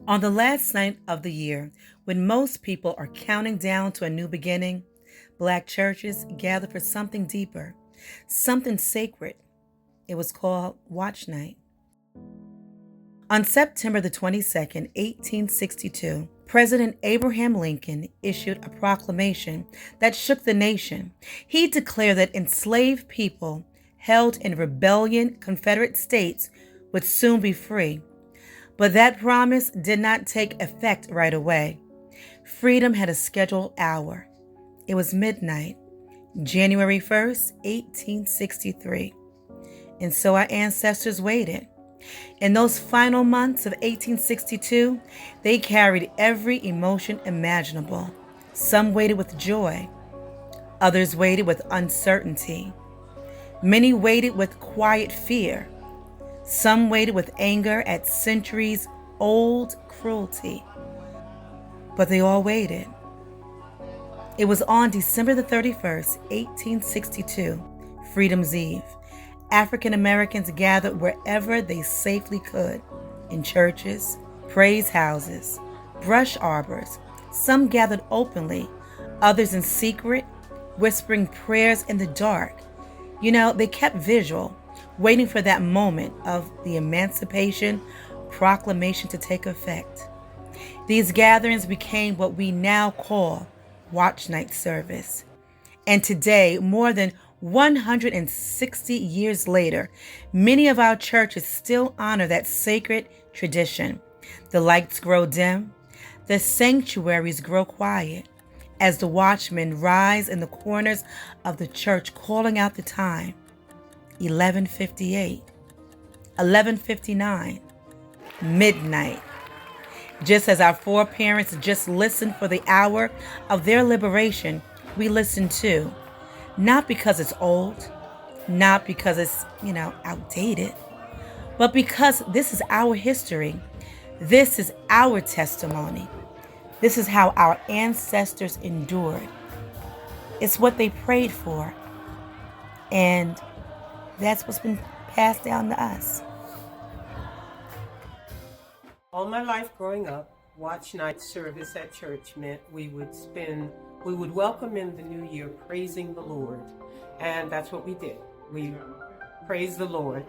On the last night of the year, when most people are counting down to a new beginning, Black churches gather for something deeper, something sacred. It was called Watch Night. On September the 22nd, 1862, President Abraham Lincoln issued a proclamation that shook the nation. He declared that enslaved people held in rebellion Confederate states would soon be free. But that promise did not take effect right away. Freedom had a scheduled hour. It was midnight, January 1st, 1863. And so our ancestors waited. In those final months of 1862, they carried every emotion imaginable. Some waited with joy. Others waited with uncertainty. Many waited with quiet fear. Some waited with anger at centuries-old cruelty. But they all waited. It was on December the 31st, 1862, Freedom's Eve. African Americans gathered wherever they safely could, in churches, praise houses, brush arbors. Some gathered openly, others in secret, whispering prayers in the dark. They kept vigil, waiting for that moment of the Emancipation Proclamation to take effect. These gatherings became what we now call Watch Night service. And today, more than 160 years later, many of our churches still honor that sacred tradition. The lights grow dim, the sanctuaries grow quiet, as the watchmen rise in the corners of the church calling out the time. 11:58, 11:59, midnight. Just as our foreparents just listened for the hour of their liberation, we listen too. Not because it's old, not because it's, outdated, but because this is our history. This is our testimony. This is how our ancestors endured. It's what they prayed for. And that's what's been passed down to us. All my life growing up, Watch Night service at church meant we would welcome in the new year praising the Lord. And that's what we did. We praised the Lord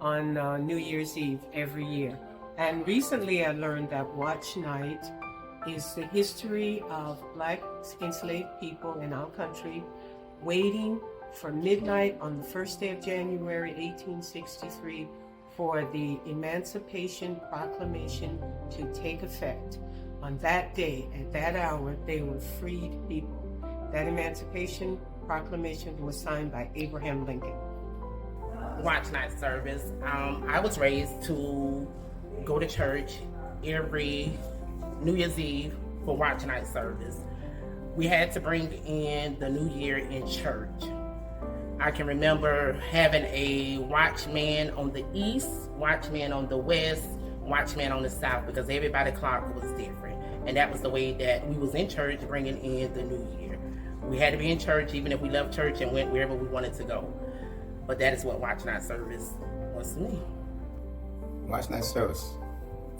on New Year's Eve every year. And recently I learned that Watch Night is the history of Black enslaved people in our country waiting for midnight on the first day of January 1863 for the Emancipation Proclamation to take effect. On that day, at that hour, they were freed people. That Emancipation Proclamation was signed by Abraham Lincoln. Watch Night service. I was raised to go to church every New Year's Eve for Watch Night service. We had to bring in the new year in church. I can remember having a watchman on the east, watchman on the west, watchman on the south, because everybody's clock was different. And that was the way that we was in church bringing in the new year. We had to be in church even if we left church and went wherever we wanted to go. But that is what Watch Night service was to me. Watch Night service.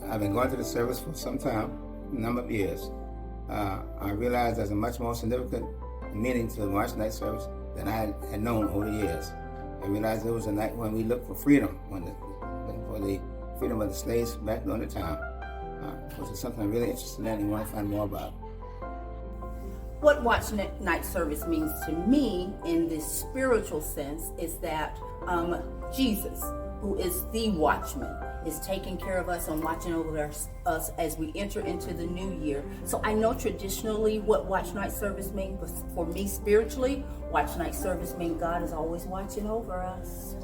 I've been going to the service for some time, a number of years. I realized there's a much more significant meaning to the Watch Night service than I had known over the years. I realized it was a night when we looked for freedom, for the freedom of the slaves back during the time, which is something I'm really interested in and want to find more about. What Watch Night service means to me in this spiritual sense is that Jesus, who is the watchman, is taking care of us and watching over us as we enter into the new year. So I know traditionally what Watch Night service means, but for me spiritually, Watch Night service means God is always watching over us.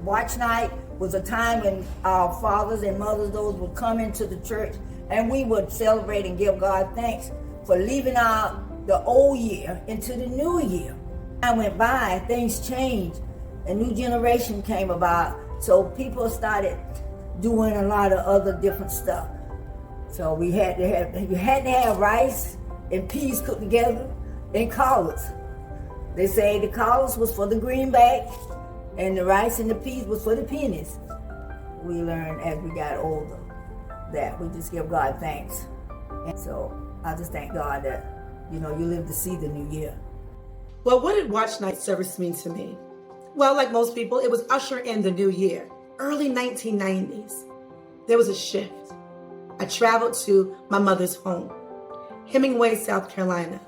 Watch Night was a time when our fathers and mothers, those would come into the church and we would celebrate and give God thanks for leaving out the old year into the new year. Time went by, things changed, a new generation came about, so people started doing a lot of other different stuff. So you had to have rice and peas cooked together and collards. They say the collards was for the greenback and the rice and the peas was for the pennies. We learned as we got older. that we just give God thanks. And so I just thank God that, you live to see the new year. Well, what did Watch Night service mean to me? Well, like most people, it was usher in the new year, early 1990s. There was a shift. I traveled to my mother's home, Hemingway, South Carolina,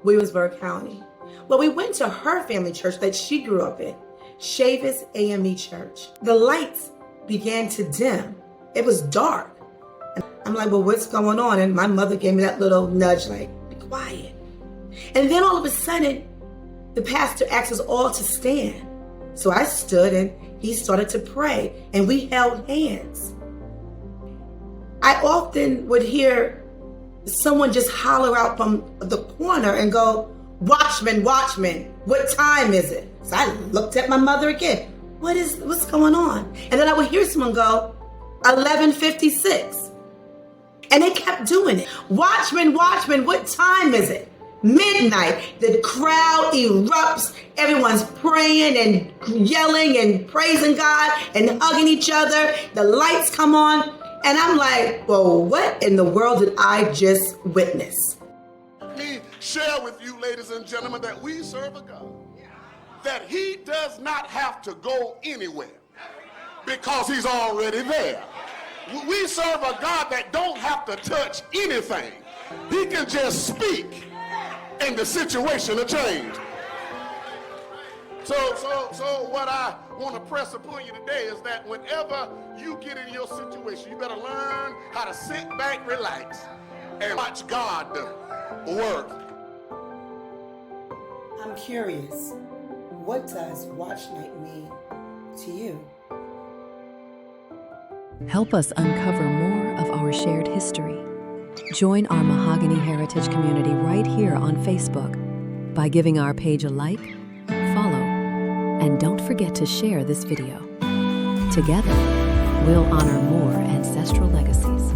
Williamsburg County. Well, we went to her family church that she grew up in, Chavis AME Church. The lights began to dim. It was dark. And I'm like, well, what's going on? And my mother gave me that little nudge, like, be quiet. And then all of a sudden, the pastor asked us all to stand. So I stood and he started to pray and we held hands. I often would hear someone just holler out from the corner and go, "Watchmen, Watchmen, what time is it?" So I looked at my mother again. What's going on? And then I would hear someone go, 11:56. And they kept doing it. "Watchmen, Watchmen, what time is it?" Midnight. The crowd erupts. Everyone's praying and yelling and praising God and hugging each other. The lights come on. And I'm like, well, what in the world did I just witness? Let me share with you, ladies and gentlemen, that we serve a God that he does not have to go anywhere because he's already there. We serve a God that don't have to touch anything. He can just speak and the situation will change. So what I want to press upon you today is that whenever you get in your situation, you better learn how to sit back, relax, and watch God work. I'm curious, what does Watch Night mean to you? Help us uncover more of our shared history. Join our Mahogany Heritage community right here on Facebook by giving our page a like, follow, and don't forget to share this video. Together, we'll honor more ancestral legacies.